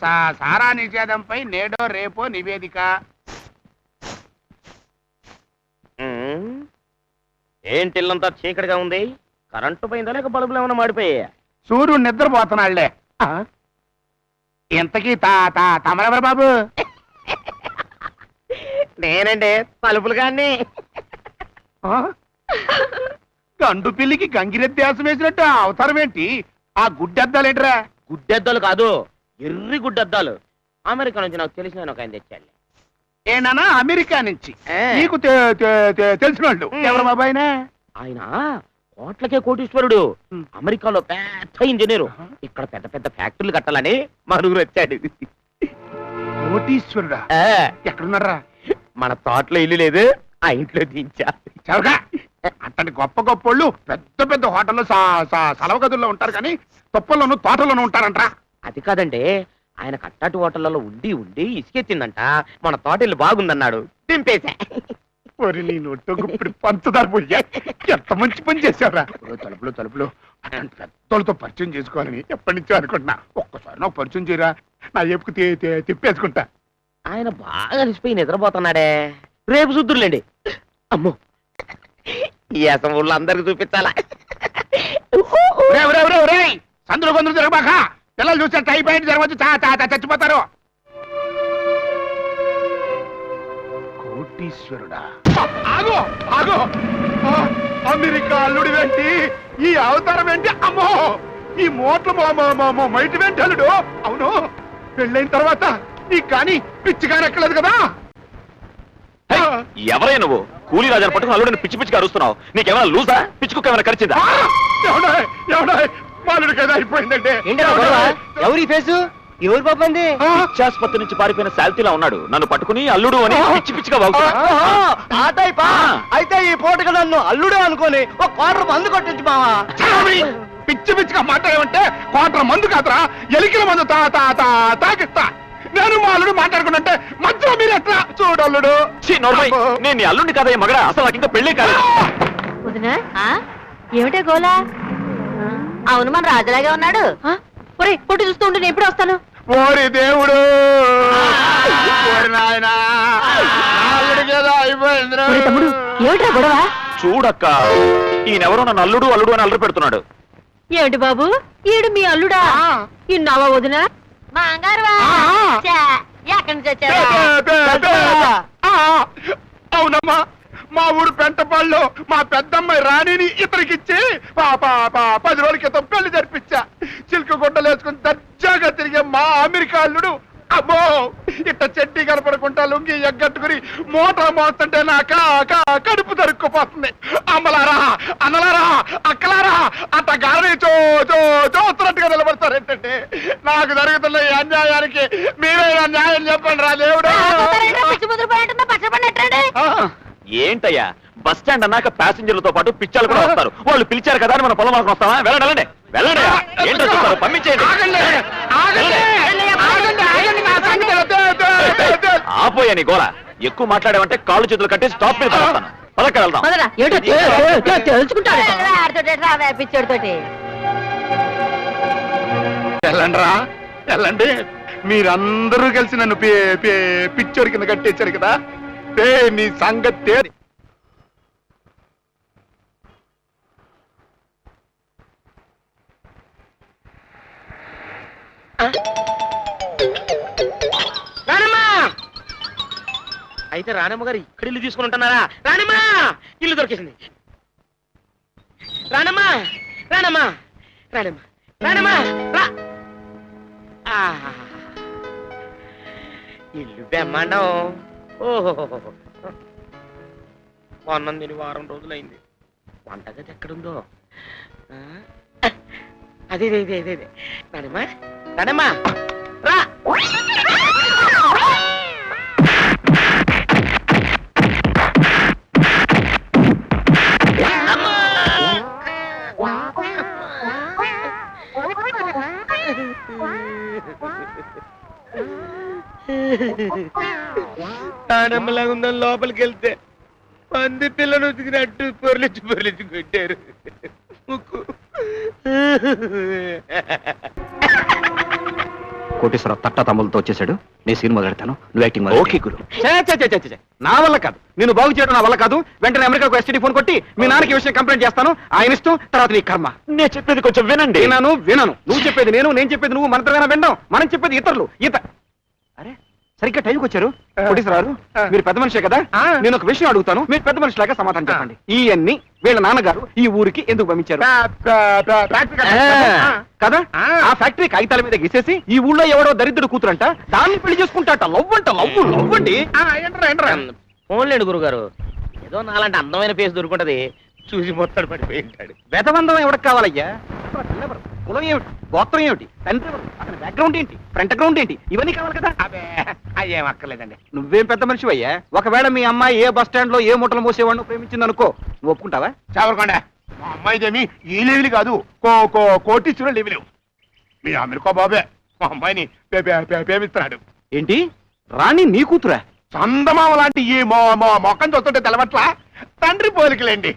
సారా నిషేధంపై నేడో రేపో నివేదిక. ఏంటి ఇల్లంతా చీకటిగా ఉంది? కరెంటు పోయిందా లేక బల్బులు ఏమైనా మాడిపోయా? సూర్యుడు నిద్రపోతున్నాళ్లే. ఇంతకీ తమరెవరు బాబు? నేనండి పలుపులు గాన్ని. గండు పిల్లికి గంగిరెద్దేశం వేసినట్టు అవతారం ఏంటి? ఆ గుడ్డెద్దాలేంట్రా? గుడ్డెద్దాలు కాదు, ఎర్రి గుడ్డెద్దాలు. అమెరికా నుంచి నాకు తెలిసిన ఒక ఆయన తెచ్చాలి. ఏనా అమెరికా నుంచి? నీకు తెలిసిన వాళ్ళు ఎవరు బాబు? ఆయన కోట్లకే కోటీశ్వరుడు. అమెరికాలో పెద్ద ఇంజనీరు. ఇక్కడ పెద్ద పెద్ద ఫ్యాక్టరీలు కట్టాలని మరుగురు వచ్చాడు. కోటీశ్వరుడా? ఎక్కడున్నారా? మన తోటలో ఇల్లు లేదు, ఆ ఇంట్లో దించా. అట్టని గొప్ప గొప్పోళ్ళు పెద్ద పెద్ద హోటల్లో సెలవు గదుల్లో ఉంటారు కానీ తొప్పల్లోనూ తోటల్లోనూ ఉంటారంట్రా. అది కాదండి, ఆయన కట్టాటి హోటళ్లలో ఉండి ఉండి ఇసుకెత్తిందంట. మన తోట ఇల్లు బాగుందన్నాడు, దింపేశా. నీ నోట్లో ఇప్పుడు పంచదార పోయా. ఎంత మంచి పని చేశారా? తలుపులు అట్లాంటి పెద్దోళ్ళతో పరిచయం చేసుకోవాలని ఎప్పటి నుంచో అనుకుంటున్నా. ఒక్కసారి నాకు పరిచయం చేయరా, నా ఎప్పుకు తిప్పేసుకుంటా. ఆయన బాగా అలిసిపోయి నిద్రపోతున్నాడే. రేపు చూద్దురులేండి. అమ్మో, ఈ అసలు అందరికి చూపించాలా? సందులో కొందరు జరగబాక. పిల్లలు చూస్తే టైఫాయిడ్ జరగవచ్చు, చచ్చిపోతారు. కోటీశ్వరుడా? ఆగో ఆగో, అమెరికా అల్లుడి వెంటి ఈ అవతారం ఏంటి? అమ్మో, ఈ మోట్లు మైటి వెంటి అల్లుడు. అవును, పెళ్ళైన తర్వాత ఈ కానీ పిచ్చిగా ఎక్కలేదు కదా? ఎవరై నువ్వు? కూలీ రాజాను పట్టుకుని అల్లుడిని పిచ్చి పిచ్చిగా అరుస్తున్నావు. నీకేమైనా లూజా? పిచ్చుకు ఏమైనా ఖర్చిందా? బాలుడి కదా అయిపోయిందంటే. ఎవరి ఫేసు? ఎవరు పాపంది? పిచ్చాసుపత్రి నుంచి పారిపోయిన శాల్తీలా ఉన్నాడు. నన్ను పట్టుకుని అల్లుడు అని పిచ్చి పిచ్చిగా అయితే ఈ పూటగా నన్ను అల్లుడు అనుకోని ఒక క్వార్టర్ మందు కొట్టించు మావా. పిచ్చి పిచ్చిగా మాట్లాడమంటే క్వార్టర్ మందు కాదురా, ఎలికల మందు తాకిస్తా. నేను మా అల్లుడు మాట్లాడుకుంటే మధ్యలో మీరు ఎట్లా? చూడల్లుడు. నేను అల్లుడిని కాదయ్య మగడా, అసలు నాకు ఇంకా పెళ్లి కాదు. ఏమిటే గోలా? అవును, మన రాజులాగే ఉన్నాడు. పొట్టు చూస్తూ ఉంటే నేను ఎప్పుడు వస్తాను? ఓరి దేవుడు, తమ్ముడు ఏమిటా గొడవ? చూడక్క, ఈయనెవరో నన్ను అల్లుడు అల్లుడు అని అల్లరి పెడుతున్నాడు. ఏమిటి బాబు, ఈడు మీ అల్లుడా? ఇన్నావా వదినా? ఎక్కడి నుంచి వచ్చారా? అవునమ్మా, మా ఊరు పెంటపాళ్ళు మా పెద్దమ్మాయి రాణిని ఇతరికిచ్చి 10 రోజుల క్రితం పెళ్లి జరిపించా. చిలుక గుడ్డలు వేసుకుని దర్జాగా తిరిగే మా అమెరికా అల్లుడు అమ్మో ఇట్ట చెడ్డీ కనపడకుండా లుంగి ఎగ్గట్టుకుని మోటార్ మోస్తుంటే నా కడుపు దొరుక్కుపోతుంది. అమ్మలారా, అన్నలారా, అక్కలారా, అట్ట గారి చూస్తున్నట్టుగా నిలబడతారేంటండి? నాకు జరుగుతున్న ఈ అన్యాయానికి మీరైనా న్యాయం చెప్పండి రా దేవుడు. ఏంటయ్యా, బస్ స్టాండ్ అన్నాక ప్యాసింజర్లతో పాటు పిచ్చాలు కూడా వస్తారు. వాళ్ళు పిలిచారు కదా అని మన పొలం మనకు వస్తావా? వెళ్ళండి వెళ్ళండి. ఏంటో చూస్తారు, పంపించేయండి. ఆపోయా నీ గోళ. ఎక్కువ మాట్లాడావంటే కాళ్ళు చేతులు కట్టి స్టాప్ మీద పడతాను. పదక్క వెళ్దాం. వెళ్ళండిరా, వెళ్ళండి. మీరందరూ కలిసి నన్ను పిచ్చోడి కింద కట్టేశారు కదా. నీ సంగతి అయితే రానమ్మ గారు ఇక్కడ ఇల్లు తీసుకుని ఉంటున్నారా? రానమ్మా, ఇల్లు దొరికేసింది. రానమ్మా రానమ్మా రానమ్మా రానమ్మా రా. ఇల్లు బెమ్మండం. ఓహో, మొన్నం తిని వారం రోజులైంది. వంటగది ఎక్కడుందో? అదే రానమ్మా రానమ్మా రా. నానమ్మలాగా ఉందని లోపలికి వెళ్తే పంది పిల్లను ఉతికినట్టు పొరలిచ్చి కొట్టారు. ముక్కు కోటేశ్వరరావు తట్ట తమ్ములతో వచ్చేసాడు. నేను సీన్ మొదలెడతాను, నువ్వు యాక్టింగ్ ఓకే గురు. నా వల్ల కాదు, నేను బాగు చేయడం నా వల్ల కాదు. వెంటనే అమెరికాకు ఎస్టీడీ ఫోన్ కొట్టి మీ నాన్నకి ఈ విషయం కంప్లైంట్ చేస్తాను. ఆయన ఇష్టం, తర్వాత నీ కర్మ. నేను చెప్పేది కొంచెం వినండి. వినను. నువ్వు చెప్పేది నేను చెప్పేది నువ్వు, మనతోనే వినడం. మనం చెప్పేది ఇతరులు. అరే సరిగ్గా టైంకి వచ్చారు కోటేశ్వరరావు. మీరు పెద్ద మనిషే కదా, నేను ఒక విషయం అడుగుతాను, మీరు పెద్ద మనిషిలాగా సమాధానం చెప్పండి. ఇవన్నీ వీళ్ళ నాన్నగారు ఈ ఊరికి ఎందుకు పంపించారు కదా? ఆ ఫ్యాక్టరీ కాగితాల మీద గీసేసి ఈ ఊళ్ళో ఎవడో దరిద్రుడు కూతురంట, దాన్ని పెళ్లి చేసుకుంటాట. లవ్ అండి. ఫోన్లేండి గురుగారు, ఏదో నాలాంటి అందమైన ఫేస్ దొరుకుంటది, చూసి మొత్తం పడిపోయి ఉంటాడు. వెతబంధం ఎవరికి కావాలయ్యా? కులం ఏమిటి, గోత్రం ఏమిటి, తండ్రి ఎవరు, అతని బ్యాక్గ్రౌండ్ ఏంటి, ఫ్రంట్ గ్రౌండ్ ఏంటి, ఇవన్నీ కావాలి కదా. అయ్యేం అక్కర్లేదండి. నువ్వేం పెద్ద మనిషి అయ్యా. ఒకవేళ మీ అమ్మాయి ఏ బస్ స్టాండ్ లో ఏ మూటలు మోసేవాడిని ప్రేమించింది అనుకో, నువ్వు ఒప్పుకుంటావా? చావరకొండ, మా అమ్మాయిదేమి ఈ లెవెల్ కాదు, కోటీశ్వర లెవెల్. మీ అమెరికా బాబే మా అమ్మాయిని ప్రేమిస్తున్నాడు. ఏంటి, రాణి నీ కూతురా? చందమామ లాంటి ఈ మొక్కని చూస్తుంటే తెలవట్లా, తండ్రి పోలికలేండి.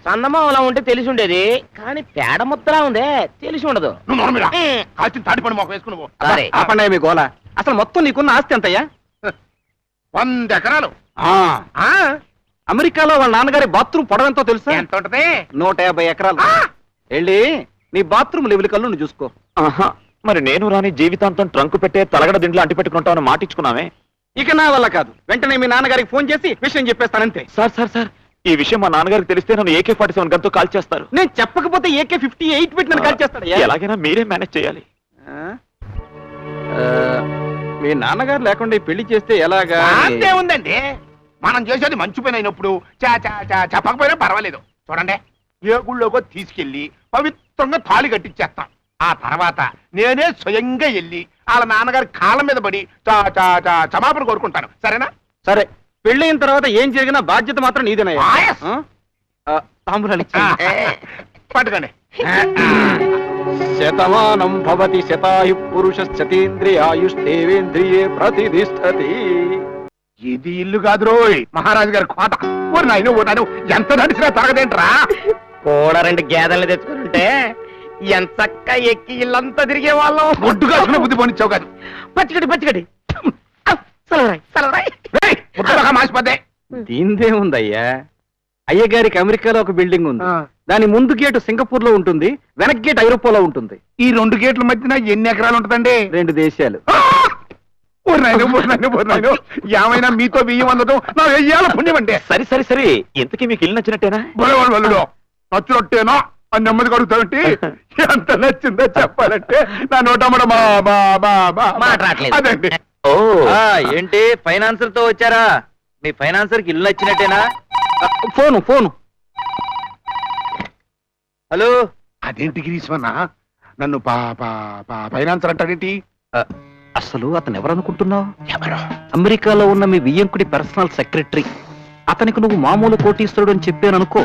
చందమామ అలా ఉంటే తెలిసి ఉండేది, కానీ పేడ ముద్దలా ఉందే తెలిసి ఉండదు. నువ్వు నోర్మిరా, కాల్చిన తాడిపడి మొక్క వేసుకున్నావు. సరే. ఆపండి మీ గోల. అసలు మొత్తం నీకున్న ఆస్తి ఎంతయ్యా? 100 ఎకరాలు. అమెరికాలో వాళ్ళ నాన్నగారి బాత్రూమ్ పొడవెంతో తెలుసా? ఎంత ఉంటది? 150 ఎకరాలు. వెళ్ళి నీ బాత్రూమ్ లెవెల్ కల్లు నువ్వు చూసుకో. ఆహా, మరి నేను రాని జీవితాంతం ట్రంకు పెట్టే తలగడ దిండ్లు అంటి పెట్టుకుంటామని మాటిచ్చుకున్నామే. ఇక నా వల్ల కాదు, వెంటనే మీ నాన్నగారికి ఫోన్ చేసి విషయం చెప్పేస్తానంతే. సార్ ఈ విషయం మా నాన్నగారికి తెలిస్తే నన్ను AK-47 గంతో కాల్ చేస్తారు. నేను చెప్పకపోతే AK-58 పెట్టి నన్ను కాల్ చేస్తాడు. ఎలాగైనా మీరే మేనేజ్ చేయాలి. మీ నాన్నగారు లేకుండా ఈ పెళ్లి చేస్తే ఎలాగా? అంతే ఉందండి, మనం చేసేది మంచి పని అయినప్పుడు చెప్పకపోయినా పర్వాలేదు. చూడండి, ఏ గుళ్ళోకో తీసుకెళ్లి పవిత్రంగా తాళి కట్టించేస్తాం. ఆ తర్వాత నేనే స్వయంగా వెళ్ళి వాళ్ళ నాన్నగారి కాళ్ళ మీద పడి క్షమాపణ కోరుకుంటాను. సరేనా? సరే, పెళ్ళైన తర్వాత ఏం జరిగినా బాధ్యత మాత్రం నీదేనయ్యా. తాంబూలాలు పట్టుకోండి. శతమానం భవతి శతాయు పురుషేంద్రియాయుష్ేంద్రియే ప్రతిష్టతి. ఇది ఇల్లు కాదు రోయ్, మహారాజు గారి కోట. ఓ నాయన ఎంత నడిచినా తరగదేంట్రా. కూడా 2 గేదెల్ని తెచ్చుకుంటే ఎంతక్క ఎక్కి ఇల్లంతా తిరిగే వాళ్ళం. ఒడ్డుగా బుద్ధి పోనిచ్చావు కాదు. పచ్చిగడి మాసిపోతే దీందే ఉందయ్యా. అయ్యగారికి అమెరికాలో ఒక బిల్డింగ్ ఉంది, దాని ముందు గేటు సింగపూర్ లో ఉంటుంది, వెనక్ గేట్ ఐరోపాలో ఉంటుంది. ఈ 2 గేట్ల మధ్యన ఎన్ని ఎకరాలు ఉంటుందండి? 2 దేశాలు. ఏమైనా మీతో బియ్యం అందడం నా వెయ్యాల పుణ్యం అంటే. సరే ఇంతకీ మీకు ఇల్లు నచ్చినట్టేనా? బలవాళ్ళు నచ్చినట్టేనా అని నెమ్మది కడుగుతామంటే ఎంత నచ్చిందో చెప్పాలంటే నా నోటమ్మడ మాట్లాడలేదు. అదండి. ఓ ఏంటి ఫైనాన్సర్ తో వచ్చారా? మీ ఫైనాన్సర్ కి ఇల్లు నచ్చినట్టేనా? ఫోను. హలో, అదేంటి గిరీశ్వన్నా నన్ను ఫైనాన్సర్ అంటాడేంటి? అసలు అతను ఎవరనుకుంటున్నావు? అమెరికాలో ఉన్న మీ వియ్యంకుడి పర్సనల్ సెక్రటరీ. అతనికి నువ్వు మామూలు కోటీశ్వరుడు అని చెప్పాననుకో,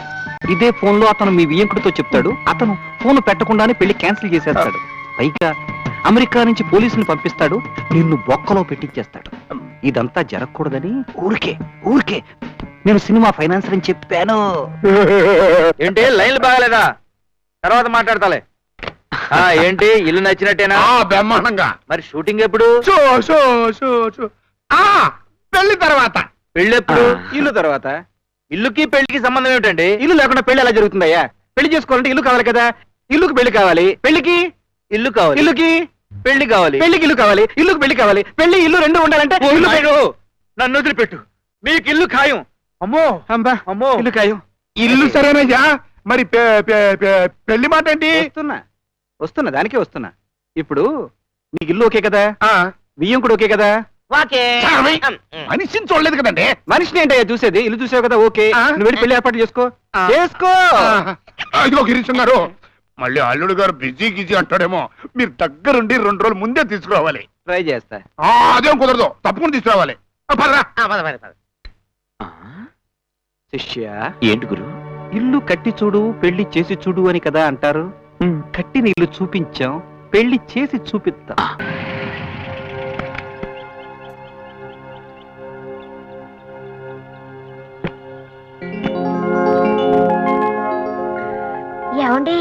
ఇదే ఫోన్ లో అతను మీ వియ్యంకుడితో చెప్తాడు. అతను ఫోన్ పెట్టకుండానే పెళ్లి క్యాన్సిల్ చేసేస్తాడు. పైగా అమెరికా నుంచి పోలీసుని పంపిస్తాడు, నిన్ను బొక్కలో పెట్టించేస్తాడు. ఇదంతా జరగకూడదని ఊరికే నేను సినిమా ఫైనాన్సర్ అని చెప్పాను. ఏంటి లైన్లు బాగాలేదా? తర్వాత మాట్లాడతాలే. ఏంటి ఇల్లు నచ్చినట్టేనా? బ్రహ్మాండంగా. మరి షూటింగ్ ఎప్పుడు? పెళ్లి తర్వాత. పెళ్లి ఎప్పుడు? ఇల్లు తర్వాత. ఇల్లుకి పెళ్లికి సంబంధం ఏమిటండి? ఇల్లు లేకుండా పెళ్లి ఎలా జరుగుతుందయ్యా? పెళ్లి చేసుకోవాలంటే ఇల్లు కావాలి కదా. ఇల్లుకి పెళ్లి కావాలి, పెళ్లికి ఇల్లు కావాలి, ఇల్లుకి పెళ్లి కావాలి, పెళ్లికి ఇల్లు కావాలి, ఇల్లుకి పెళ్లి కావాలి. పెళ్లి ఇల్లు 2 ఉండాలంటే నన్ను వదిలిపెట్టు. మీకు ఇల్లు ఖాయం. అమ్మో ఇల్లు ఖాయం. ఇల్లు సరేనయ్యా, మరి పెళ్లి మాట ఏంటి? వస్తున్నా దానికే వస్తున్నా. ఇప్పుడు నీకు ఇల్లు ఓకే కదా, బియ్యం కూడా ఓకే కదా? మనిషిని చూడలేదు కదండి. మనిషిని ఏంటయ్యా చూసేది? ఇల్లు చూసావు కదా, ఓకే. నువ్వు వెళ్ళి పెళ్లి ఏర్పాటు చేసుకో. ఇదిగో గిరీశం గారు, మళ్ళీ అల్లుడు గారు బిజీ అంటాడేమో. మీరు దగ్గరుండి 2 రోజులు ముందే తీసుకురావాలి. ట్రై చేస్తా. అదేం కుదరదు, తప్పకుండా తీసుకురావాలి. శిష్య, ఏంటి గురు? ఇల్లు కట్టి చూడు పెళ్లి చేసి చూడు అని కదా అంటారు. కట్టిన ఇల్లు చూపించాం, పెళ్లి చేసి చూపిస్తాం. ఏమండి,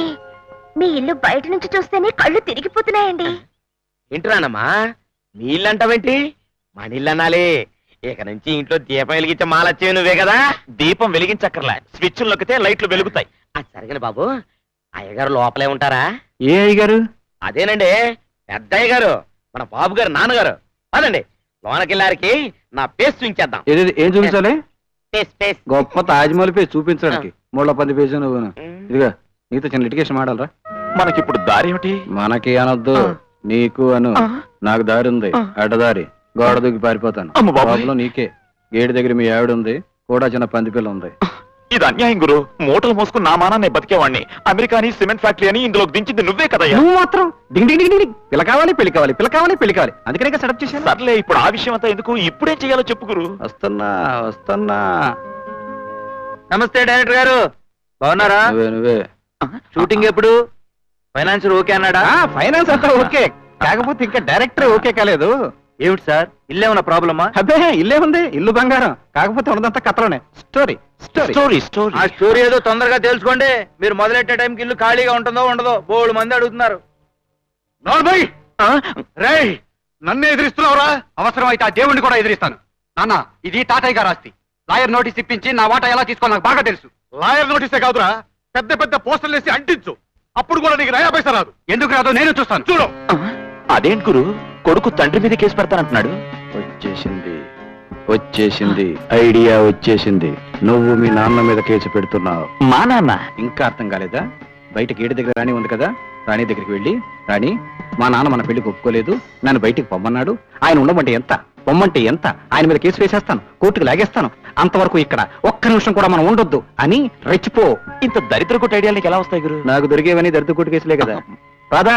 మీ ఇల్లు బయట నుంచి చూస్తేనే కళ్ళు తిరిగిపోతున్నాయండి. ఇంటిరానమ్మా నీళ్ళంటావేంటి మా నీళ్ళనాలి. ఇక నుంచి ఇంట్లో దీపం వెలిగించే మాలచ్చే నువ్వే కదా. దీపం వెలిగించక్కర్లే, స్విచ్ నొక్కితే లైట్లు వెలుగుతాయి. అది సరిగని బాబు, అయ్యగారు లోపలే ఉంటారా? ఏ అయ్యగారు? అదేనండి పెద్ద అయ్యగారు, మన బాబు గారు నాన్నగారు. పదండి లోనకెళ్ళారికి నా పేస్ చూపించేద్దాం. ఏం చూపించాలి? పేస్ గొప్ప తాజ్మహల్ పేజ్ చూపించడానికి ముళ్ళ పంది పేజ్ నువ్వు. ఇదిగా నీతో చిన్న లిటిగేషన్ మాడాలరా. మనకిప్పుడు దారి ఏమిటి? మనకి అనొద్దు, నీకు అను. నాకు దారి ఉంది, అడ్డదారి. గోడ దూకి పారిపోతాను. అమ్మ బాబోయ్. లోపల నీకే. గేటు దగ్గర మీ ఆవిడ ఉంది, కూడా చిన్న పంది పిల్ల ఉంది. ఇది అన్యాయం గురు. మూటలు మోసుకుని నా మానాన్ని బతికేవాడిని. అమెరికాని సిమెంట్ ఫ్యాక్టరీ అని ఇందులో దించింది నువ్వే కదయ్యా. నువ్వు మాత్రం డింగ్ డింగ్ డింగ్ డింగ్ పిల్ల కావాలి, పెళ్లి కావాలి, పిల్ల కావాలి, పెళ్లి కావాలి. అందుకనే సెటప్ చేశాను. సర్లే, ఇప్పుడు ఆ విషయం అంతా ఎందుకు, ఇప్పుడేం చేయాలో చెప్పు గురు. వస్తున్నా వస్తున్నా. నమస్తే డైరెక్టర్ గారు, బాగున్నారా? నువ్వే షూటింగ్ ఎప్పుడు? ఫైనాన్షియల్ ఓకే అన్నాడా? ఫైనాన్స్ అంతా ఓకే, కాకపోతే ఇంకా డైరెక్టర్ ఓకే కాలేదు. ఏమిటి సార్, ఇల్లేమన్నా ప్రాబ్లమా? అబ్బే ఇల్లే ఉంది, ఇల్లు బంగారం. కాకపోతే ఉన్నదంతా కథలోనే. Story story story story. ఆ స్టోరీ ఏదో తొందరగా తెలుసుకోండి. మీరు మొదలెట్టే టైంకి ఇల్లు ఖాళీగా ఉంటుందో ఉండదో బోడు మంది అడుగుతున్నారు. నార్మల్ రేయ్, నన్ను ఎదిరిస్తున్నావురా? అవసరం అయితే ఆ దేవుణ్ణి కూడా ఎదిరిస్తాను. నాన్న, ఇది తాతయ్య గారు ఆస్తి. లాయర్ నోటీస్ ఇప్పించి నా వాటా ఎలా తీసుకోవాలి నాకు బాగా తెలుసు. లాయర్ నోటీసే కాదురా, పెద్ద పెద్ద పోస్టర్లు వేసి అంటించు. అప్పుడు కూడా నీకు నయా పైసా రాదు. ఎందుకు రాదో నేను చూస్తాను, చూడు. అదేంటి గురు, కొడుకు తండ్రి మీద కేసు పెడతానంటున్నాడు. వచ్చేసింది వచ్చేసింది, ఐడియా వచ్చేసింది. నువ్వు మీ నాన్న మీద కేసు పెడుతున్నావు. మా నాన్న? ఇంకా అర్థం కాలేదా? బయట గేటు దగ్గర రాణి ఉంది కదా, రాణి దగ్గరికి వెళ్ళి, రాణి మా నాన్న మన పెళ్లికి ఒప్పుకోలేదు, నన్ను బయటికి పొమ్మన్నాడు. ఆయన ఉండమంటే ఎంత, పొమ్మంటే ఎంత, ఆయన మీద కేసు వేసేస్తాను, కోర్టుకు లాగేస్తాను. అంతవరకు ఇక్కడ ఒక్క నిమిషం కూడా మనం ఉండొద్దు అని రెచ్చిపో. ఇంత దరిద్ర కొట్టు ఐడియాలు నీకు ఎలా వస్తాయి గురు? నాకు దొరికేవని దరిద్ర కోర్టు కేసులే కదా. రాదా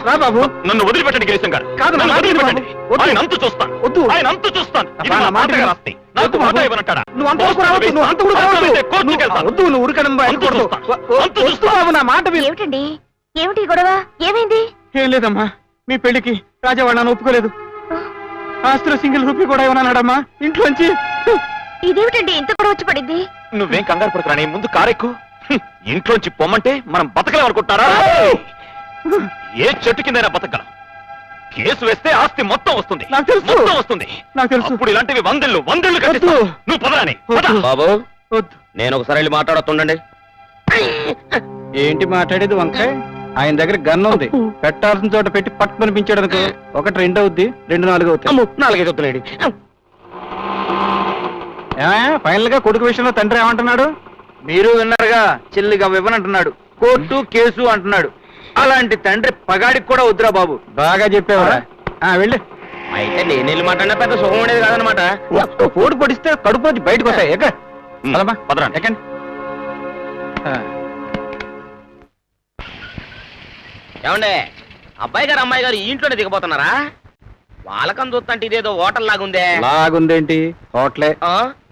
రా బాబు. నన్ను వదిలిపెట్టండి కేశం గారు. కాదు, నా నన్ను మాట విను వదిలిపెట్టండి. బాబు. వద్దు. ఆయన అంతు చూస్తాను. వద్దు. ఆయన అంతు చూస్తాను. ఇది అబ్బా, మా నా మాట తాతగారి విను. ఆస్తి. నాకు వద్దు మాట బాబు. ఇవ్వనంటాడా? నువ్వు అంతవరకు రావద్దు, నువ్వు అంతవరకు రావద్దు. అవసరమైతే కోర్టుకి వెళ్తాను. వద్దు, నువ్వు ఊరికనమ్మ అంతు చూస్తాను. అంతు వద్దు చూస్తాను. బాబు, నా మాట విను. ఏమిటండి, ఏమిటి ఈ గొడవ? ఏమైంది? ఏం లేదమ్మా, మీ పెళ్లికి రాజావాడు నన్ను ఒప్పుకోలేదు. ఆస్తిలో సింగిల్ రూపీ కూడా ఇవ్వనన్నాడమ్మా ఇంట్లోంచి. ఇదేమిటండి ఇంత గొడవ వచ్చి పడింది? నువ్వేం కంగారు పడుతున్నా, ముందు కారెక్కు. ఇంట్లోంచి పొమ్మంటే మనం బతకలేం అనుకుంటారా? ఏ చెట్టు కిందైనా బతకగలం. కేసు వేస్తే ఆస్తి మొత్తం వస్తుంది. నాకు తెలుసు. మొత్తం వస్తుంది. నాకు తెలుసు. ఇప్పుడు ఇలాంటివి వందళ్ళు వద్దు. నువ్వు పదరాని. బాబు వద్దు. నేను ఒకసారి వెళ్ళి మాట్లాడుతుండండి. ఏంటి మాట్లాడేది వంకాయ? ఆయన దగ్గర గన్ ఉంది, పెట్టాల్సిన చోట పెట్టి పట్టు పనిపించాడు అనుకో, 1 2 అవుద్ది, 2 4 అవుతాయి. 4 వస్తున్నాడు. ఫైనల్ గా కొడుకు విషయంలో తండ్రి ఏమంటున్నాడు? మీరు విన్నారుగా, చెల్లిగా ఇవ్వనంటున్నాడు, కోర్టు కేసు అంటున్నాడు. అలాంటి తండ్రి పగాడికి కూడా వద్దురా బాబు. బాగా చెప్పేవారా? వెళ్ళు. అయితే నేను వెళ్ళి మాట్లాడినా పెద్ద సుఖం ఉండేది కాదనమాట. కోడి పొడిస్తే కడుపు నుంచి బయటకు వస్తాయి. పదరాని. ఎక్కండి. ఏమండే, అబ్బాయి గారు అమ్మాయి గారు ఈ ఇంట్లోనే దిగబోతున్నారా? వాళ్ళకం చూస్తుంటే ఇదేదో హోటల్ లాగుందే. లాగుందేంటి? హోటలే.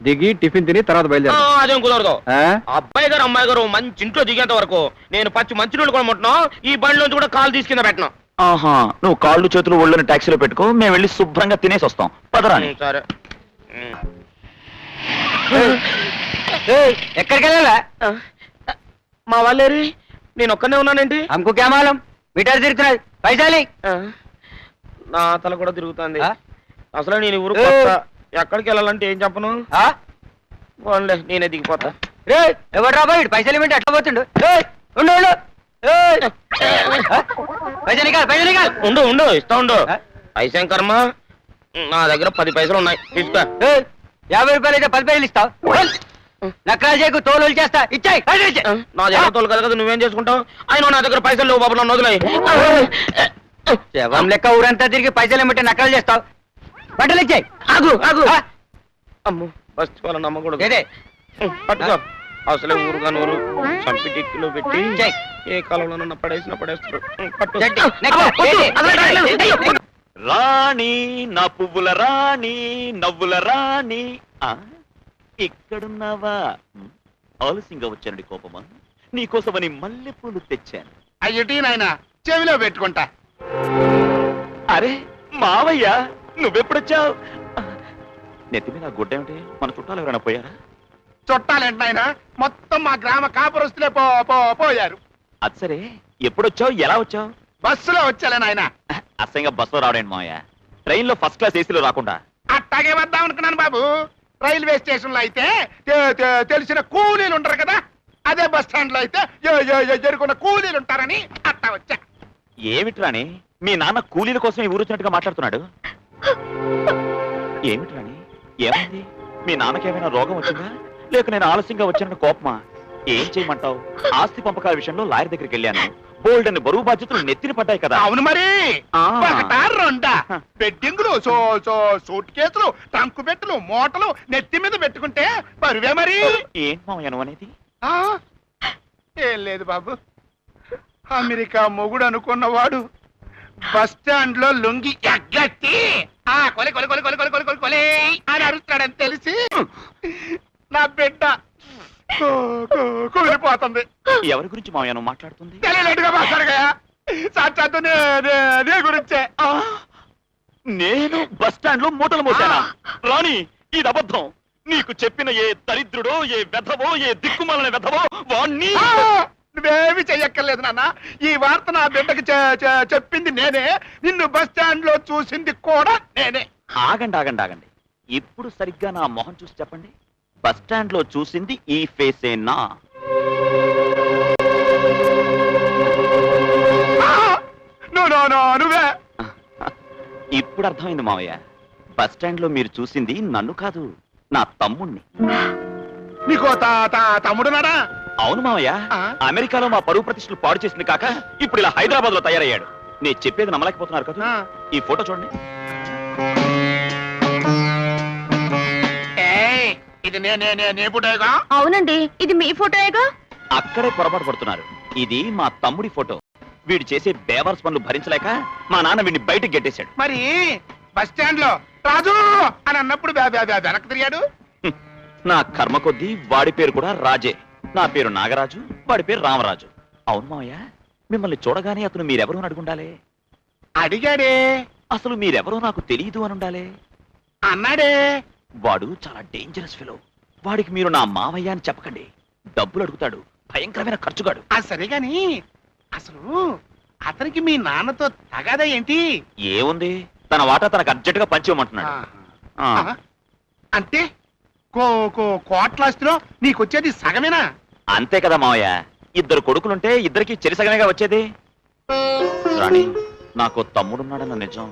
దిగి టిఫిన్ తిని తర్వాత బయలుదేరు. అదేం కుదరదు. అబ్బాయి గారు అమ్మాయి గారు మంచి ఇంట్లో దిగేంత వరకు నేను పచ్చి మంచినీళ్ళు కూడా ముట్టను, ఈ బండిలోంచి కూడా కాలు తీసుకుందా పెట్టను. ఆహా, నువ్వు కాళ్ళు చేతులు ఒళ్ళని టాక్సీలో పెట్టుకో, మేము వెళ్ళి శుభ్రంగా తినేసి వస్తాం. పదరాని. సరే. ఎక్కడికి వెళ్ళాలా? మా వాళ్ళేరి, నేను ఒక్కనే ఉన్నానేంటి? అమ్కు క్యామాలం మీటర్ తిరుగుతున్నాయి, పైసాలి. నా తల కూడా తిరుగుతుంది. ఆ? అసలు నేను ఊరు కొత్త. ఎక్కడికి వెళ్ళాలంటే ఏం చెప్పను. పోన్లే, నేనే దిగిపోతా. ఎవరు రా బాయ్, పైసలు ఇవ్వండి ఎట్లా పోతుండు. ఉండు ఉండు, ఇస్తా ఉండు. పైసా కర్మ, నా దగ్గర 10 పైసలు ఉన్నాయి, తీసుకో. 50 రూపాయలు అయితే 10 పైసలు ఇస్తావు. నక్కరా చేయకు, తోలు చేస్తా, ఇచ్చాయి. నా దగ్గర తోలు కదా కదా, నువ్వేం చేసుకుంటావు? అయినా నా దగ్గర పైసలు లేవు బాబు, నన్ను వదిలేయ్. శవం లెక్క ఊరంతా తిరిగి పైసలు ఏమిటి నక్కలు చేస్తావు. బట్టలు ఇచ్చాయి. ఆగు ఆగు. అమ్ము, ఫస్ట్ వాళ్ళ నమ్మకూడదు. పట్టుకో. అసలే ఊరుగా నూరు చంపి టిక్కిలో పెట్టి ఏ కాలంలో పడేస్తారు. పట్టు. రాణి, నా పువ్వుల రాణి, నవ్వుల రాణి. ఇక్కడున్నావా? ఆలస్యంగా వచ్చానండి కోపమా? నీకోసమని మల్లెపూలు తెచ్చాను. అయ్యటి నాయన చెవిలో పెట్టుకుంటా. అరే మావయ్య, నువ్వెప్పుడొచ్చావు? నెత్తి మీద గుడ్డ ఏమిటి? మన చుట్టాలు ఎవరైనా పోయారా? చుట్టాలేంటి నాయన, మొత్తం మా గ్రామ కాపురస్తులే పోయారు. అది సరే, ఎప్పుడొచ్చావు, ఎలా వచ్చావు? బస్సులో వచ్చాలే నాయన. అసహ్యంగా బస్సులో రావడండి మావయ్య. ట్రైన్లో ఫస్ట్ క్లాస్ ఏసీలో రాకుండా. అట్టాగే వద్దాం అనుకున్నాను బాబు. రైల్వే స్టేషన్ లో అయితే తెలిసిన కూలీలు ఉంటారు కదా, అదే బస్ స్టాండ్ లో అయితే ఎరుకున్న కూలీలు ఉంటారని అట్టా వచ్చా. ఏమిట్రాని మీ నాన్న కూలీల కోసం ఈ ఊరొచ్చినట్టుగా మాట్లాడుతున్నాడు? ఏమిట్రాని ఏమైంది? మీ నాన్నకేమైనా రోగం వచ్చిందా, లేక నేను ఆలస్యంగా వచ్చానని కోపమా? ఏం చేయమంటావు? ఆస్తి పంపకాల విషయంలో లాయర్ దగ్గరికి వెళ్ళాను. బోల్డ్ అని బరువు బాధ్యతలు నెత్తిన పడ్డాయి కదా. అవును మరి. ఆ. ఒకటా రెండా బెడ్డింగులు, సూట్ కేసులు, ట్రంకు పెట్టెలు, మూటలు నెత్తి మీద పెట్టుకుంటే బరువే మరి. ఏంటి మావయ్య నువ్వు అనేది? ఆ? ఏం లేదు బాబు, అమెరికా మొగుడు అనుకున్నవాడు బస్ స్టాండ్ లో లొంగి ఎగ్గట్టి కొలి కొలి కొలి కొలి కొలి కొలి కొలి కొలి అని అరుస్తాడని తెలిసి నా బిడ్డ కూలిపోతుంది. ఎవరి గురించి మావయ్య నువ్వు మాట్లాడుతుంది? తెలియలేదుగా మాట్లాడగా సాక్షాత్తు నీ గురించే. నేను బస్ స్టాండ్ లో మూటలు మోసానా? రాణి, ఇది అబద్ధం. నీకు చెప్పిన ఏ దరిద్రుడో, ఏ వెధవో, ఏ దిక్కుమాలిన వెధవో వాణ్ణి. నువ్వేమి చెయ్యక్కర్లేదు నాన్న. ఈ వార్త నా బిడ్డకి చెప్పింది నేనే, నిన్ను బస్ స్టాండ్ లో చూసింది కూడా నేనే. ఆగండి ఆగండి ఆగండి, ఇప్పుడు సరిగ్గా నా మొహం చూసి చెప్పండి. బస్ స్టాండ్ లో చూసింది ఈ ఫేసేనా? నువ్వే. ఇప్పుడు అర్థమైంది మావయ్య. బస్ స్టాండ్ లో మీరు చూసింది నన్ను కాదు, నా తమ్ముణ్ణి. నీకో తమ్ముడున్నాడా? అవును మావయ్య. ఆ? అమెరికాలో మా పరువు ప్రతిష్టలు పాడు చేసింది కాక ఇప్పుడు ఇలా హైదరాబాద్ లో తయారయ్యాడు. నేను చెప్పేది నమ్మలేకపోతున్నారు కదా. ఆ. ఈ ఫోటో చూడండి. ఇది నే పుట్టేగా. అవునండి, ఇది మీ ఫోటోయేగా. అక్కడే పొరపాటు పడుతున్నారు. ఇది మా తమ్ముడి ఫోటో. వీడు చేసే బేవర్స్ పనులు భరించలేక మా నాన్న వీడిని బయటకు గెట్టేశాడు. మరి బస్ స్టాండ్ లో రాజు అని అన్నప్పుడు వెనక్కి తిరిగాడు. నా కర్మ కొద్దీ వాడి పేరు కూడా రాజే. నా పేరు నాగరాజు, వాడి పేరు రామరాజు. అవును మావయ్య, మిమ్మల్ని చూడగానే అతను మీరెవరు అని అడుగుండాలే. అడిగాడే. అసలు మీరెవరో నాకు తెలియదు అని ఉండాలే. అన్నాడే. వాడు చాలా డేంజరస్ ఫెలో. వాడికి మీరు నా మావయ్య అని చెప్పకండి. డబ్బులు అడుగుతాడు, భయంకరమైన ఖర్చుగాడు. సరే గాని అసలు అతనికి మీ నాన్నతో తగాదా ఏంటి? ఏముంది, తన వాటా తనకు అర్జెంట్ గా పంచివ్వమంటున్నాడు. ఆ. అంటే కోట్లాస్తిలో నీకొచ్చేది సగమేనా? అంతే కదా మావయ్య. ఇద్దరు కొడుకులుంటే ఇద్దరికి చెరిసగనగా వచ్చేది. రాణి, నాకు తమ్ముడున్నాడన్న నిజం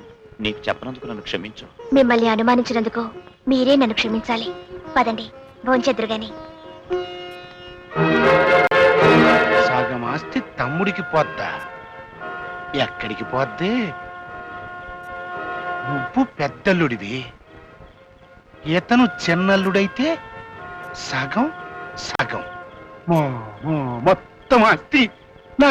నీకు చెప్పనందుకు నన్ను క్షమించు. మిమ్మల్ని అనుమానించినందుకు మీరే నన్ను క్షమించాలి. పదండి, భోంచెద్దురు గాని. సగం ఆస్తి తమ్ముడికి పోద్దా? ఎక్కడికి పోద్ది? నువ్వు పెద్దల్లుడివి, ఇతను చిన్నల్లుడైతే సగం సగం మొత్తం ఆస్తి నా.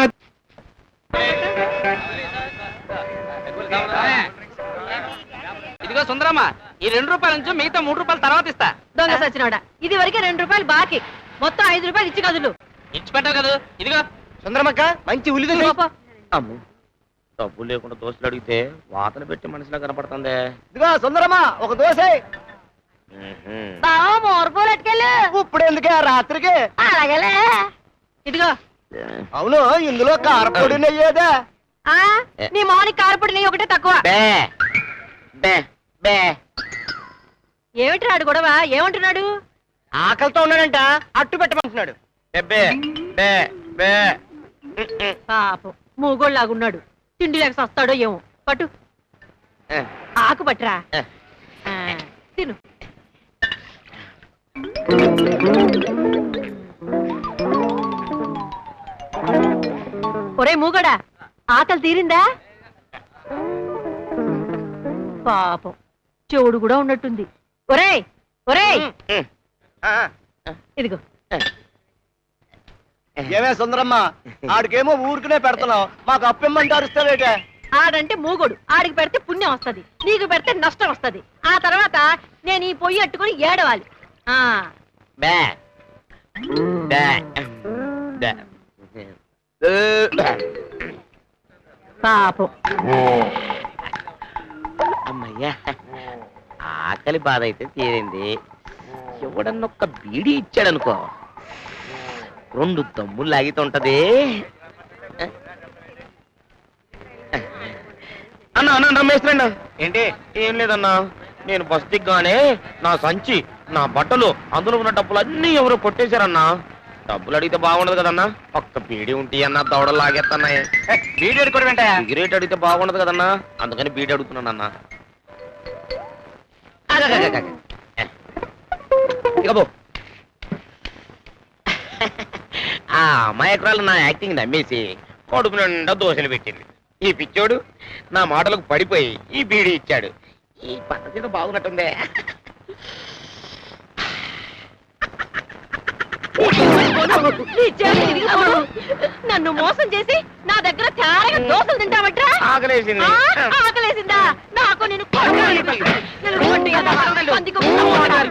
ఇదిగో సుందరమ్మ, ఈ 2 రూపాయల నుంచి మిగతా 3 రూపాయలు తర్వాత ఇస్తా. దొంగ సచ్చినోడా, ఇది వరకే 2 రూపాయలు బాకీ. మొత్తం 5 రూపాయలు ఇచ్చి కదులు. ఇచ్చి పెట్టావు కదా. ఇదిగో సుందరమక్క, మంచి ఉల్లి పాపా. అమ్ము, డబ్బులు లేకుండా దోశలు అడిగితే వాతలు పెట్టి మనిషిలా కనపడుతుంది. ఇదిగో సుందరమ్మ, ఒక దోశ. బావా మోరపోలు అట్టుకెళ్ళు. ఇప్పుడు ఎందుకే రాత్రికి? అలాగేలే. ఇదిగో. అవును, ఇందులో కారపొడి నెయ్యేదా? ఆ నీ మౌనికి కారపొడి నెయ్యి ఒకటే తక్కువ. బే బే బే. ఏమిట్రాడు గొడవ? ఏమంటున్నాడు? ఆకలితో ఉన్నాడంట, అట్టు పెట్టమంటున్నాడు. బే బే బే. పాపం మూగోళ్ళలాగున్నాడు. తిండి లేక సస్తాడో ఏమో. పట్టు, ఆకు పట్టురా. ఆ, తిను. ఒరే మూగడా, ఆకలి తీరిందా? పాపం చెవుడు కూడా ఉన్నట్టుంది. ఒరే ఒరే, ఇదిగో. ఏమే సుందరమ్మ, ఆడికేమో ఊరికనే పెడుతున్నావు, మాకు అప్పిమ్మంటే అరుస్తావేటే? ఆడంటే మూగోడు, ఆడికి పెడితే పుణ్యం వస్తది, నీకు పెడితే నష్టం వస్తది. ఆ తర్వాత నేను ఈ పొయ్యి అట్టుకుని ఏడవాలి. ఆ బే బే బే. పాపం. అమ్మయ్యా, ఆకలి బాధ అయితే తీరింది. ఎవడన్నొక్క బీడీ ఇచ్చాడనుకో, 2 దమ్ములు లాగితే ఉంటది. అన్నా అన్న రమేశ్వరండి. ఏంటి? ఏం లేదన్నా, నేను బస్ దిగ్గానే నా సంచి, నా బట్టలు, అందులో ఉన్న డబ్బులు అన్నీ ఎవరో కొట్టేశారన్నా. డబ్బులు అడిగితే బాగుండదు కదన్నా, ఒక్క బీడీ ఉంటే అన్నా దవడలు లాగేస్తున్నాయి. వీడియో కూడా వెంట సిగరెట్ అడిగితే బాగుండదు కదన్నా, అందుకని బీడీ అడుగుతున్నాను అన్నా. ఇక పో. ఆ అమాయకురాలు నా యాక్టింగ్ నమ్మేసి కడుపు నిండా దోశలు పెట్టింది. ఈ పిచ్చోడు నా మాటలకు పడిపోయి ఈ బీడీ ఇచ్చాడు. ఈ పద్ధతి బాగున్నట్టుందే. నీ చేతులు ఇరిగిపోను. నన్ను మోసం చేసి నా దగ్గర తేరగా దోశలు తింటావట్రా? ఆకలేసింది. ఆకలేసిందా? నాకు నేను కొట్టాలి. నేను కొట్టి ఎదవా. పందికొక్కు కొట్టాలి.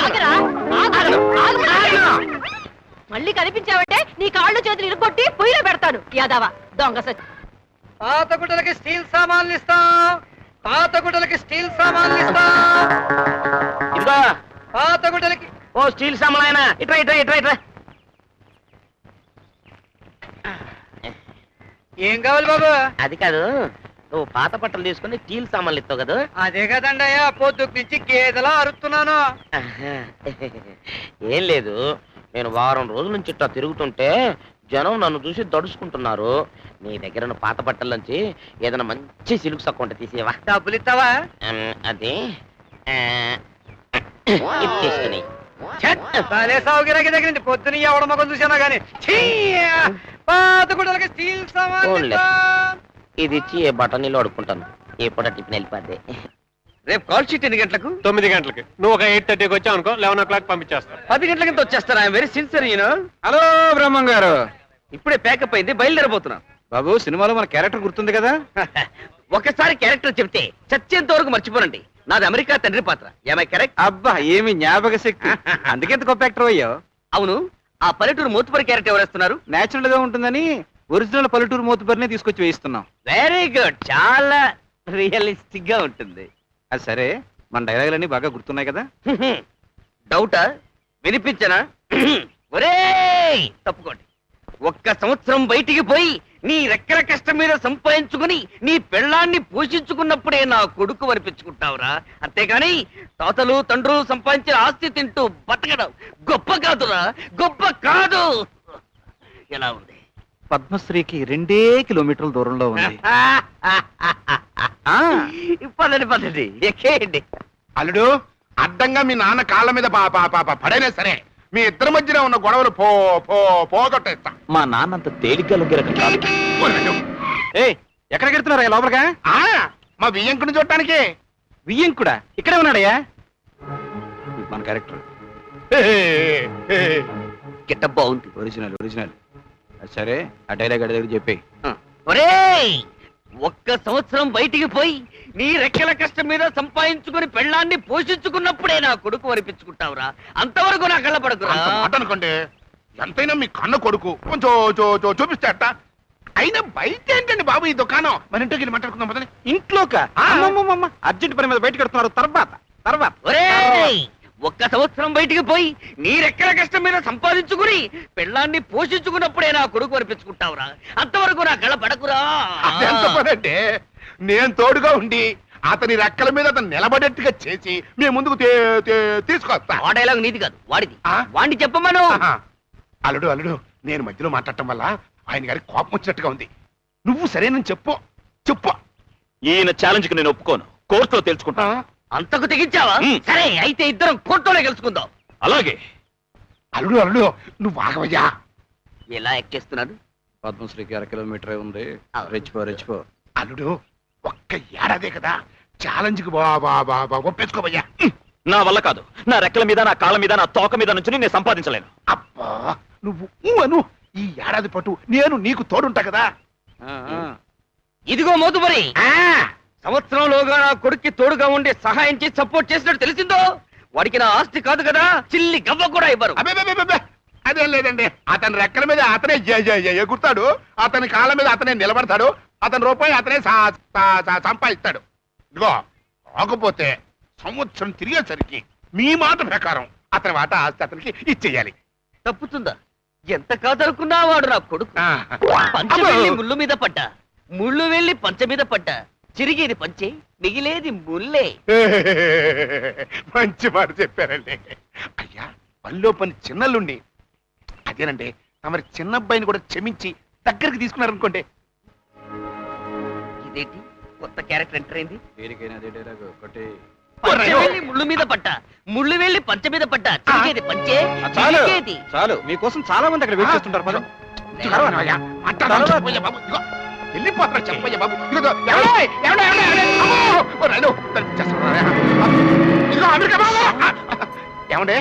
ఆగరా? ఆగను. ఆగను. మళ్ళీ కనిపించావంటే నీ కాళ్ళు చేతులు ఇరుగొట్టి పొయ్యిలో పెడతాను. యాదవా దొంగ సచ్చి. పాత గుడ్డలకి స్టీల్ సామాన్లు ఇస్తాం. పాత గుడ్డలకి స్టీల్ సామాన్లు ఇస్తాం. ఇదిగో పాత గుడ్డలకి ఓ స్టీల్ సామాన్ ఆయన. ఇట్రా ఇట్రా ఇట్రా ఇట్రా. ఏం కావాలి బాబు? అది కాదు, నువ్వు పాత బట్టలు తీసుకుని స్టీల్ సామాన్లు ఇస్తావు కదా. అదే కదండి అయ్యా, పొద్దుకు నుంచి గేదెలా అరుస్తున్నాను. ఏం లేదు, నేను వారం రోజుల నుంచి ఇట్లా తిరుగుతుంటే జనం నన్ను చూసి దడుచుకుంటున్నారు. నీ దగ్గర ఉన్న పాత బట్టల నుంచి ఏదైనా మంచి సిల్క్ సక్కుంటే తీసేవా? డబ్బులు ఇస్తావా? అది ఇది తీసుకుని. భలే సౌకర్యానికి దగ్గర నుంచి పొద్దున ఎవడ మొక్కలు చూసానా గానీ. ఛీ! పాత గుడ్డలకి స్టీల్ సామాన్లు ఓన్లే. ఇస్తాం. ఇది ఇచ్చి ఏ బట్టనీళ్ళు అడుక్కుంటాను. ఎప్పుడ టిఫిన్ వెళ్ళిపోద్ది. రేపు కాల్ షీట్ ఎన్ని గంటలకు? 9 గంటలకి. నువ్వు ఒక 8:30కి వచ్చావు అనుకో, 11 o'clock పంపించేస్తా. 10 గంటల కింద వచ్చేస్తారా? Very sincere you know. Hello Brahmam గారు. ఇప్పుడే ప్యాకప్ అయింది, బయలుదేరబోతున్నా. బాబు, సినిమాలో మన క్యారెక్టర్ గుర్తుంది కదా? ఒకసారి క్యారెక్టర్ చెప్తే చచ్చేంత వరకు మర్చిపోనండి. నాది అమెరికా తండ్రి పాత్ర. ఏమై కరెక్ట్? అబ్బా, ఏమి జ్ఞాపక శక్తి. అందుకెంత గొప్ప యాక్టర్ అయ్యావు. అవును, ఆ పల్లెటూరు మూతుపరి క్యారెక్టర్ ఎవరేస్తున్నారు? నేచురల్ గా ఉంటుందని ఒరిజినల్ పల్లెటూరు మోతుపరినే తీసుకొచ్చి వేయిస్తున్నాం. వెరీ గుడ్, చాలా రియలిస్టిక్ గా ఉంటుంది. అది సరే, మన డైలాగులన్నీ బాగా గుర్తున్నాయి కదా? డౌటా? వినిపించనా? ఒరేయ్, తప్పుకోండి. ఒక్క సంవత్సరం బయటికి పోయి నీ రెక్కల కష్టం మీద సంపాదించుకుని నీ పెళ్ళాన్ని పోషించుకున్నప్పుడే నా కొడుకు అనిపించుకుంటావురా. అంతేగాని తాతలు తండ్రులు సంపాదించిన ఆస్తి తింటూ బతకడం గొప్ప కాదురా, గొప్ప కాదు. ఎలా ఉంది? పద్మశ్రీకి 2 కిలోమీటర్ల దూరంలో ఉంది. పదండి పదండి, ఎక్కేయండి. అల్లుడు, అడ్డంగా మీ నాన్న కాళ్ళ మీద పడైనా సరే మీ ఇద్దరి మధ్యన ఉన్న గొడవలు పోగొట్టేస్తా. మా నాన్న అంత తేలిగ్గా లొంగే రకం కాదు. ఏ, ఎక్కడికి వెళ్తున్నారా లోపలిగా? మా బియ్యంకుని చూడటానికి. బియ్యం కూడా ఇక్కడే ఉన్నాడయ్యా. మన క్యారెక్టర్ గిట్ట బాగుంది. Original original. అది సరే, ఆ డైలాగ్ అడి దగ్గర చెప్పి. ఒరేయ్, ఒక్క సంవత్సరం బయటికి పోయి నీ రెక్కల కష్టం మీద సంపాదించుకుని పెళ్ళాన్ని పోషించుకున్నప్పుడే నా కొడుకు అనిపించుకుంటావురా. అంతవరకు నా కళ్ళ పడకురా. అంత మాట అనుకోండి. ఎంతైనా మీ కన్న కొడుకు కొంచెం చూపిస్తే అట్ట. అయినా బయట ఏంటండి బాబు ఈ దుకాణం? మన ఇంటికి వెళ్ళి మాట్లాడుకుందాం పదండి. ఇంట్లోక అర్జెంట్ పని మీద బయటకు వెళ్తున్నారు. తర్వాత ఒరేయ్, ఒక్క సంవత్సరం బయటికి పోయి నీ రెక్కల కష్టం మీద సంపాదించుకుని పెళ్ళాన్ని పోషించుకున్నప్పుడే నా కొడుకు అనిపించుకుంటావురా. అంతవరకు నా కళ్ళ పడకురా. అదెంత పనండి? నేను తోడుగా ఉండి అతని రెక్కల మీద అతను నిలబడేట్టుగా చేసి మీ ముందుకు తీసుకొస్తా. ఆ డైలాగ్ నీది కాదు, వాడిది. ఆ? వాడిని చెప్పమను. ఆహా. అల్లుడు అల్లుడు, నేను మధ్యలో మాట్లాడటం వల్ల ఆయన గారికి కోపం వచ్చినట్టుగా ఉంది. నువ్వు సరేనని చెప్పు. ఈయన ఛాలెంజ్ కి నేను ఒప్పుకోను. కోర్టులో తెలుసుకుంటా. అంతకు తెగించావా? సరే, అయితే ఇద్దరం కోర్టులోనే కలుసుకుందాం. అలాగే. అల్లుడు అల్లుడు, నువ్వు ఆగవయ్యా. ఎలా యాక్ట్ చేస్తున్నాడు? పద్మశ్రీకి 1 కిలోమీటరే ఉంది. రెచ్చిపో. అల్లుడు, ఒక్క ఏడాదే కదా, ఛాలెంజ్ కి ఒప్పేసుకోవయ్యా. నా వల్ల కాదు. నా రెక్కల మీద, నా కాళ్ళ మీద, నా తోక మీద నుంచి నేను సంపాదించలేను. అబ్బా, నువ్వు అను. ఈ ఏడాది పాటు నేను నీకు తోడుంటా కదా. ఇదిగో మోతుబరి, సంవత్సరంలోగా నా కొడుక్కి తోడుగా ఉండి సహాయం చేసి సపోర్ట్ చేసినట్టు తెలిసిందో, వాడికి నా ఆస్తి కాదు కదా, చిల్లి గవ్వ కూడా ఇవ్వరు. అబ్బే, అదేం లేదండి. అతని రెక్కల మీద అతనే ఎగురుతాడు, అతని కాళ్ళ మీద అతనే నిలబడతాడు, అతని రూపాయి అతనే సంపాదిస్తాడు. ఇదిగో, కాకపోతే సంవత్సరం తిరిగేసరికి మీ మాట ప్రకారం అతని వాటా ఆస్తి అతనికి ఇచ్చేయాలి. తప్పుతుందా? ఎంత కాదనుకున్నా వాడు నా కొడుకు. పంచ వెళ్ళి ముళ్ళు మీద పడ్డా, ముళ్ళు వెళ్ళి పంచ మీద పడ్డా, చిరిగేది పంచే మిగిలేది ముల్లే. మంచి మాట చెప్పారండి. అయ్యా పనిలో పని చిన్నల్లుండి అదేనండి తమరి చిన్నబ్బాయిని కూడా క్షమించి దగ్గరికి తీసుకున్నారనుకోండి. ఇదేంటి కొత్త క్యారెక్టర్ ఎంటర్ అయింది? దేనికైనా అదే డైలాగ్ కొట్టే. పంచె వెళ్ళి ముళ్ళు మీద పడ్డ, ముళ్ళు వెళ్ళి పంచ మీద పడ్డ, చిరిగేది పంచే చాలు చిరిగేది. చాలు మీకోసం చాలా మంది అక్కడ వెయిట్ చేస్తుంటారు పదం. అయ్యా, మాట్లాడరా చెప్పయ్య బాబు. ఇదిగో, వెళ్ళిపోతారా చెప్పయ్య బాబు. ఇదిగో, ఏమండోయ్, ఏమండోయ్, ఏమండోయ్, అమ్మో! ఓ నాయనో, చేస్తున్నారా? ఇదిగో, అమెరికా బాబు. ఏమండే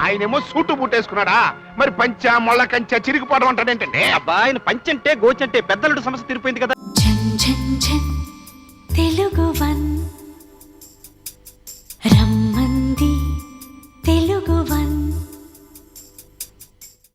ఆయనేమో సూటు బూట్ వేసుకున్నాడా, మరి పంచ మొళ్ళ కంచె చిరిగిపోవడం అంటాడేంటండి? అబ్బా ఆయన పంచంటే గోచంటే పెద్దలుడు సమస్య తీరిపోయింది కదా. తెలుగు